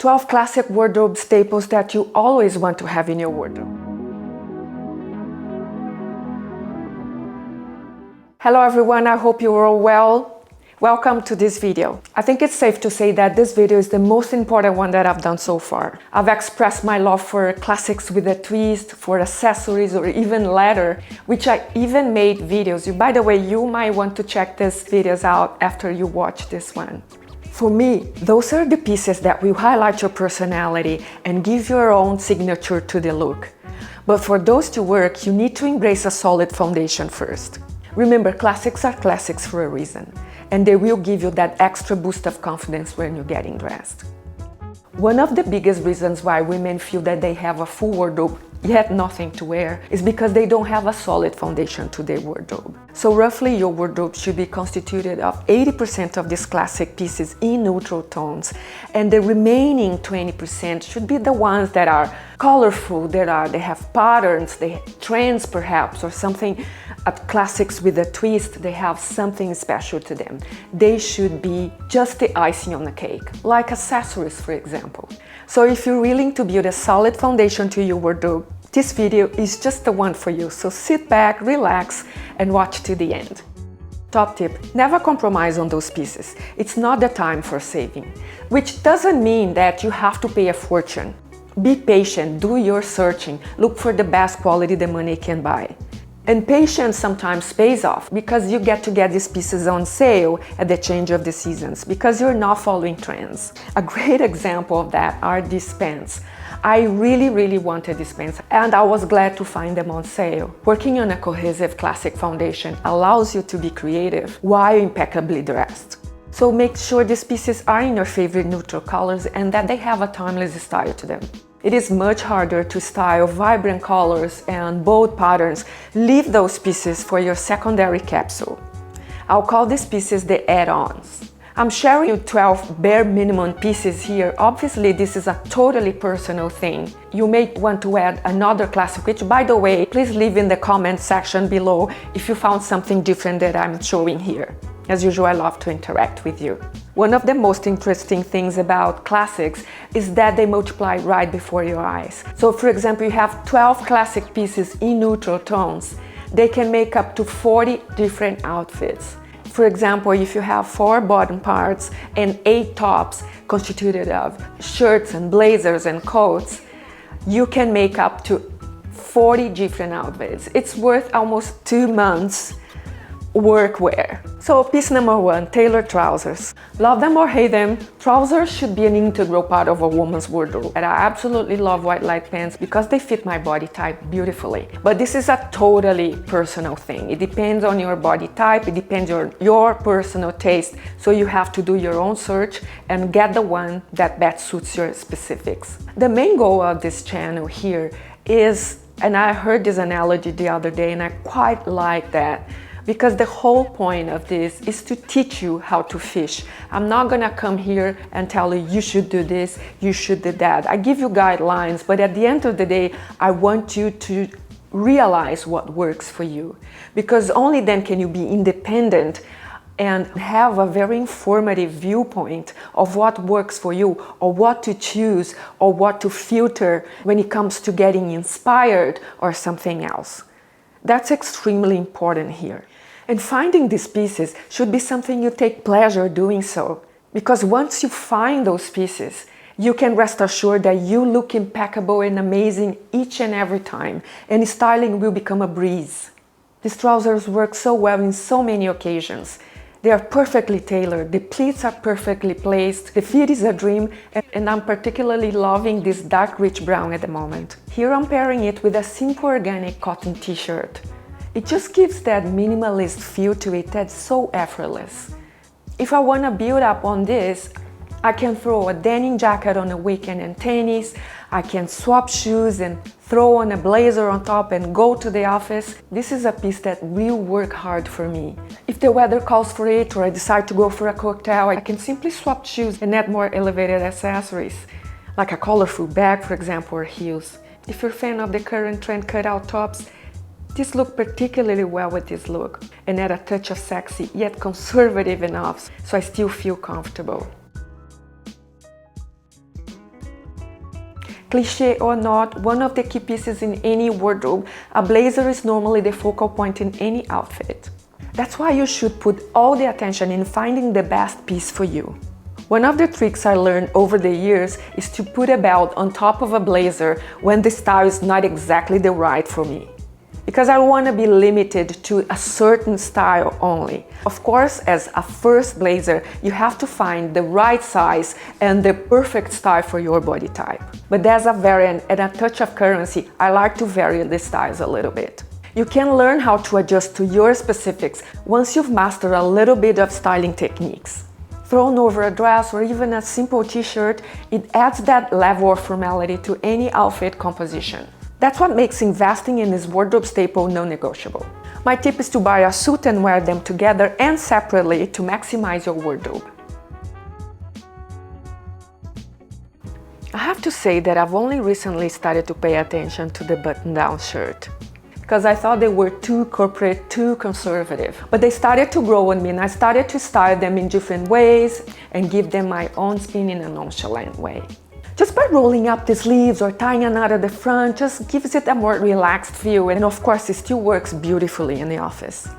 12 classic wardrobe staples that you always want to have in your wardrobe. Hello everyone, I hope you are all well. Welcome to this video. I think it's safe to say that this video is the most important one that I've done so far. I've expressed my love for classics with a twist, for accessories or even leather, which I even made videos. By the way, you might want to check these videos out after you watch this one. For me, those are the pieces that will highlight your personality and give your own signature to the look. But for those to work, you need to embrace a solid foundation first. Remember, classics are classics for a reason, and they will give you that extra boost of confidence when you're getting dressed. One of the biggest reasons why women feel that they have a full wardrobe yet nothing to wear is because they don't have a solid foundation to their wardrobe. So roughly your wardrobe should be constituted of 80% of these classic pieces in neutral tones, and the remaining 20% should be the ones that are colorful, they have patterns, they have trends perhaps, or something classics with a twist. They have something special to them. They should be just the icing on the cake, like accessories, for example. So if you're willing to build a solid foundation to your wardrobe, this video is just the one for you. So sit back, relax, and watch to the end. Top tip, never compromise on those pieces. It's not the time for saving, which doesn't mean that you have to pay a fortune. Be patient, do your searching, look for the best quality the money can buy. And patience sometimes pays off because you get to get these pieces on sale at the change of the seasons because you're not following trends. A great example of that are these pants. I really wanted these pants and I was glad to find them on sale. Working on a cohesive classic foundation allows you to be creative while impeccably dressed. So make sure these pieces are in your favorite neutral colors and that they have a timeless style to them. It is much harder to style vibrant colors and bold patterns. Leave those pieces for your secondary capsule. I'll call these pieces the add-ons. I'm sharing you 12 bare minimum pieces here. Obviously, this is a totally personal thing. You may want to add another classic, which, by the way, please leave in the comment section below if you found something different that I'm showing here. As usual, I love to interact with you. One of the most interesting things about classics is that they multiply right before your eyes. So for example, you have 12 classic pieces in neutral tones. They can make up to 40 different outfits. For example, if you have 4 bottom parts and 8 tops constituted of shirts and blazers and coats, you can make up to 40 different outfits. It's worth almost 2 months workwear. So piece number 1, tailored trousers. Love them or hate them, trousers should be an integral part of a woman's wardrobe. And I absolutely love white light pants because they fit my body type beautifully. But this is a totally personal thing. It depends on your body type, it depends on your personal taste. So you have to do your own search and get the one that best suits your specifics. The main goal of this channel here is, and I heard this analogy the other day and I quite like that, because the whole point of this is to teach you how to fish. I'm not gonna come here and tell you should do this, you should do that. I give you guidelines, but at the end of the day, I want you to realize what works for you, because only then can you be independent and have a very informative viewpoint of what works for you, or what to choose, or what to filter when it comes to getting inspired or something else. That's extremely important here. And finding these pieces should be something you take pleasure doing so. Because once you find those pieces, you can rest assured that you look impeccable and amazing each and every time, and styling will become a breeze. These trousers work so well in so many occasions. They are perfectly tailored, the pleats are perfectly placed, the fit is a dream, and I'm particularly loving this dark rich brown at the moment. Here I'm pairing it with a simple organic cotton t-shirt. It just gives that minimalist feel to it that's so effortless. If I want to build up on this, I can throw a denim jacket on a weekend and tennis, I can swap shoes and throw on a blazer on top and go to the office. This is a piece that will work hard for me. If the weather calls for it or I decide to go for a cocktail, I can simply swap shoes and add more elevated accessories, like a colorful bag, for example, or heels. If you're a fan of the current trend cutout tops, this look particularly well with this look and add a touch of sexy, yet conservative enough so I still feel comfortable. Cliché or not, one of the key pieces in any wardrobe, a blazer is normally the focal point in any outfit. That's why you should put all the attention in finding the best piece for you. One of the tricks I learned over the years is to put a belt on top of a blazer when the style is not exactly the right for me. Because I want to be limited to a certain style only. Of course, as a first blazer, you have to find the right size and the perfect style for your body type. But as a variant and a touch of currency, I like to vary the styles a little bit. You can learn how to adjust to your specifics once you've mastered a little bit of styling techniques. Thrown over a dress or even a simple t-shirt, it adds that level of formality to any outfit composition. That's what makes investing in this wardrobe staple non-negotiable. My tip is to buy a suit and wear them together and separately to maximize your wardrobe. I have to say that I've only recently started to pay attention to the button-down shirt, because I thought they were too corporate, too conservative. But they started to grow on me and I started to style them in different ways and give them my own spin in a nonchalant way. Just by rolling up the sleeves or tying a knot at the front just gives it a more relaxed feel, and of course it still works beautifully in the office.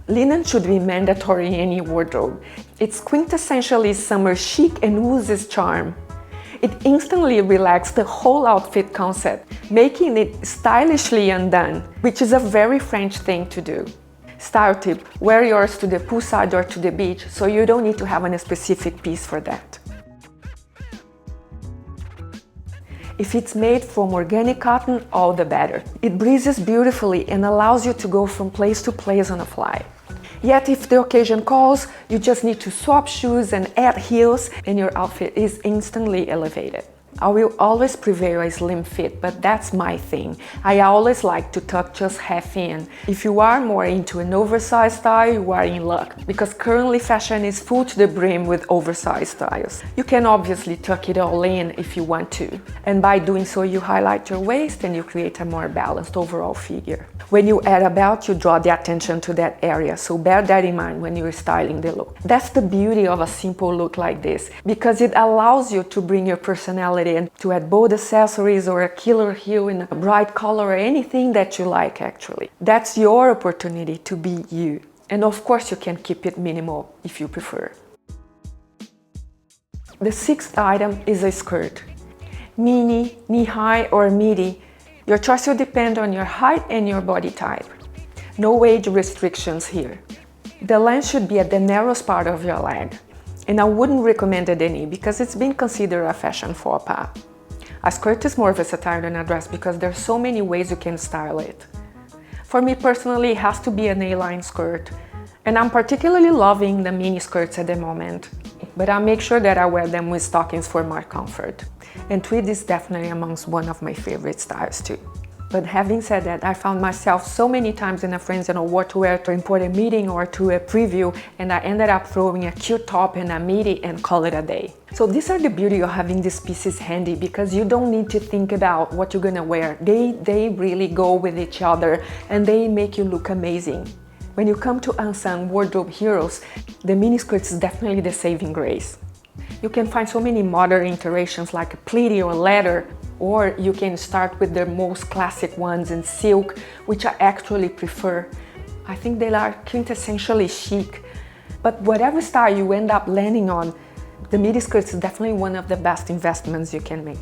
Linen should be mandatory in any wardrobe. It's quintessentially summer chic and oozes charm. It instantly relaxes the whole outfit concept, making it stylishly undone, which is a very French thing to do. Style tip: wear yours to the poolside or to the beach, so you don't need to have a specific piece for that. If it's made from organic cotton, all the better. It breathes beautifully and allows you to go from place to place on a fly. Yet if the occasion calls, you just need to swap shoes and add heels and your outfit is instantly elevated. I will always prefer a slim fit, but that's my thing. I always like to tuck just half in. If you are more into an oversized style, you are in luck, because currently fashion is full to the brim with oversized styles. You can obviously tuck it all in if you want to, and by doing so you highlight your waist and you create a more balanced overall figure. When you add a belt, you draw the attention to that area, so bear that in mind when you're styling the look. That's the beauty of a simple look like this, because it allows you to bring your personality and to add bold accessories or a killer hue in a bright color or anything that you like actually. That's your opportunity to be you. And of course you can keep it minimal if you prefer. The sixth item is a skirt. Mini, knee-high or midi. Your choice will depend on your height and your body type. No age restrictions here. The length should be at the narrowest part of your leg. And I wouldn't recommend it any because it's been considered a fashion faux pas. A skirt is more versatile than a dress because there's so many ways you can style it. For me personally, it has to be an A-line skirt. And I'm particularly loving the mini skirts at the moment. But I make sure that I wear them with stockings for more comfort. And tweed is definitely amongst one of my favorite styles too. But having said that, I found myself so many times in a friends and what to wear to an important meeting or to a preview, and I ended up throwing a cute top and a midi and call it a day. So these are the beauty of having these pieces handy, because you don't need to think about what you're gonna wear. They really go with each other and they make you look amazing. When you come to unsung wardrobe heroes, the miniskirt is definitely the saving grace. You can find so many modern iterations like pleated or leather, or you can start with the most classic ones in silk, which I actually prefer. I think they are quintessentially chic. But whatever style you end up landing on, the miniskirt is definitely one of the best investments you can make.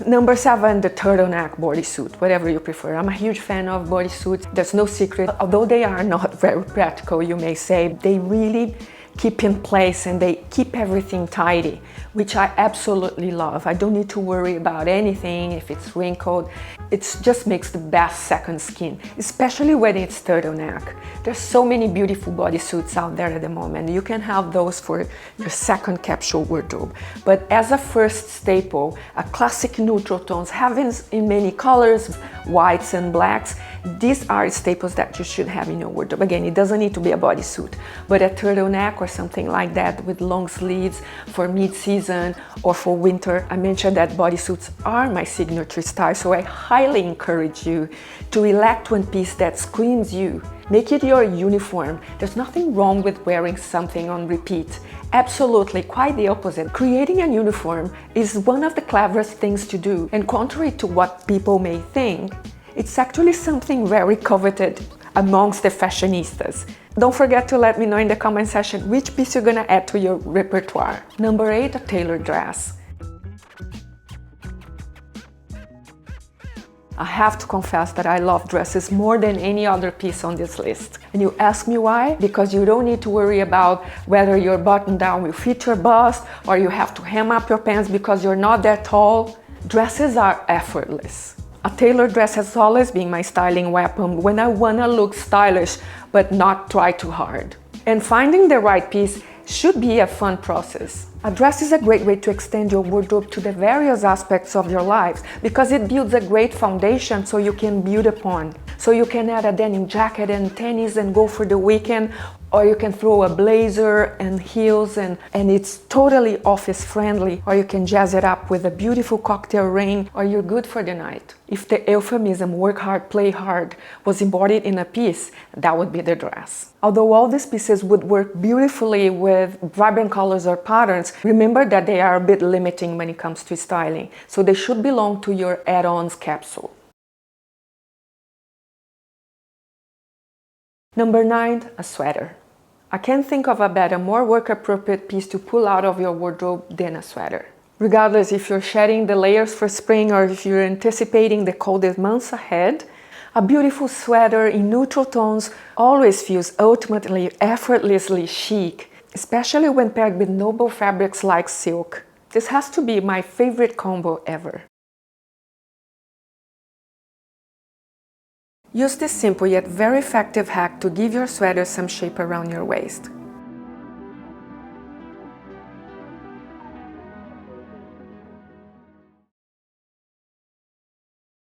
Number 7, the turtleneck bodysuit, whatever you prefer. I'm a huge fan of bodysuits. There's no secret. Although they are not very practical, you may say, they really keep in place and they keep everything tidy, which I absolutely love. I don't need to worry about anything if it's wrinkled. It just makes the best second skin, especially when it's turtleneck. There's so many beautiful bodysuits out there at the moment. You can have those for your second capsule wardrobe. But as a first staple, a classic neutral tones, having in many colors, whites and blacks, These are staples that you should have in your wardrobe. Again, it doesn't need to be a bodysuit, but a turtleneck or something like that with long sleeves for mid-season or for winter. I mentioned that bodysuits are my signature style, so I highly encourage you to elect one piece that screams you. Make it your uniform. There's nothing wrong with wearing something on repeat. Absolutely, quite the opposite. Creating a uniform is one of the cleverest things to do, and contrary to what people may think, it's actually something very coveted amongst the fashionistas. Don't forget to let me know in the comment section which piece you're gonna add to your repertoire. Number 8, a tailored dress. I have to confess that I love dresses more than any other piece on this list. And you ask me why? Because you don't need to worry about whether your button down will fit your bust or you have to hem up your pants because you're not that tall. Dresses are effortless. A tailored dress has always been my styling weapon when I wanna look stylish but not try too hard. And finding the right piece should be a fun process. A dress is a great way to extend your wardrobe to the various aspects of your lives because it builds a great foundation so you can build upon. So you can add a denim jacket and tennis and go for the weekend, or you can throw a blazer and heels and it's totally office friendly, or you can jazz it up with a beautiful cocktail rain, or you're good for the night. If the euphemism work hard, play hard was embodied in a piece, that would be the dress. Although all these pieces would work beautifully with vibrant colors or patterns, remember that they are a bit limiting when it comes to styling, so they should belong to your add-ons capsule. Number 9, a sweater. I can't think of a better, more work-appropriate piece to pull out of your wardrobe than a sweater. Regardless if you're shedding the layers for spring or if you're anticipating the coldest months ahead, a beautiful sweater in neutral tones always feels ultimately effortlessly chic, especially when paired with noble fabrics like silk. This has to be my favorite combo ever. Use this simple yet very effective hack to give your sweater some shape around your waist.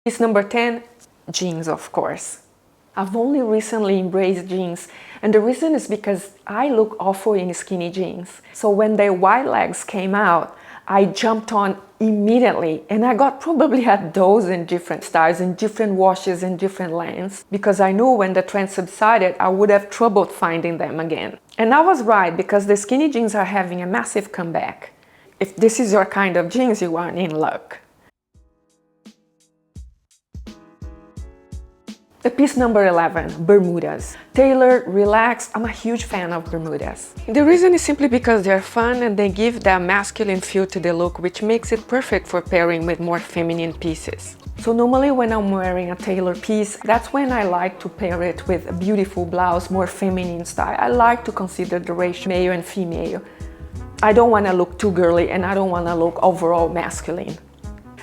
Piece number 10, jeans, of course. I've only recently embraced jeans, and the reason is because I look awful in skinny jeans. So when the wide legs came out, I jumped on immediately, and I got probably a dozen different styles in different washes and different lengths because I knew when the trend subsided I would have trouble finding them again. And I was right, because the skinny jeans are having a massive comeback. If this is your kind of jeans, you are in luck. The piece number 11, Bermudas. Tailored, relaxed, I'm a huge fan of Bermudas. The reason is simply because they're fun and they give that masculine feel to the look, which makes it perfect for pairing with more feminine pieces. So normally when I'm wearing a tailored piece, that's when I like to pair it with a beautiful blouse, more feminine style. I like to consider the ratio male and female. I don't want to look too girly and I don't want to look overall masculine.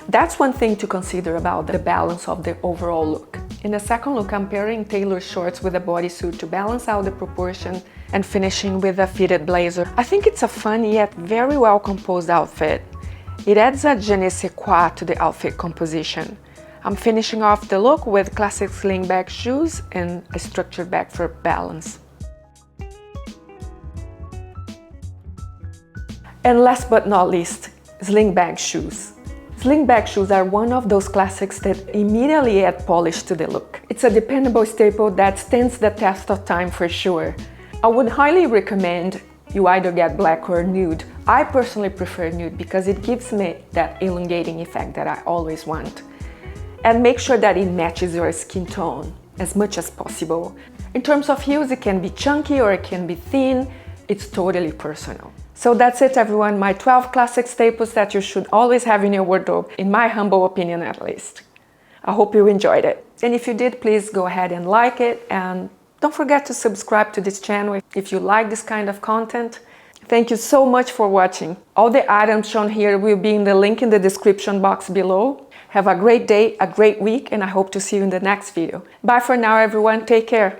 That's one thing to consider about the balance of the overall look. In the second look, I'm pairing tailored shorts with a bodysuit to balance out the proportion and finishing with a fitted blazer. I think it's a fun yet very well composed outfit. It adds a je ne sais quoi to the outfit composition. I'm finishing off the look with classic slingback shoes and a structured bag for balance. And last but not least, slingback shoes. Slingback shoes are one of those classics that immediately add polish to the look. It's a dependable staple that stands the test of time for sure. I would highly recommend you either get black or nude. I personally prefer nude because it gives me that elongating effect that I always want. And make sure that it matches your skin tone as much as possible. In terms of heels, it can be chunky or it can be thin. It's totally personal. So that's it, everyone, my 12 classic staples that you should always have in your wardrobe, in my humble opinion at least. I hope you enjoyed it. And if you did, please go ahead and like it, and don't forget to subscribe to this channel if you like this kind of content. Thank you so much for watching. All the items shown here will be in the link in the description box below. Have a great day, a great week, and I hope to see you in the next video. Bye for now, everyone. Take care.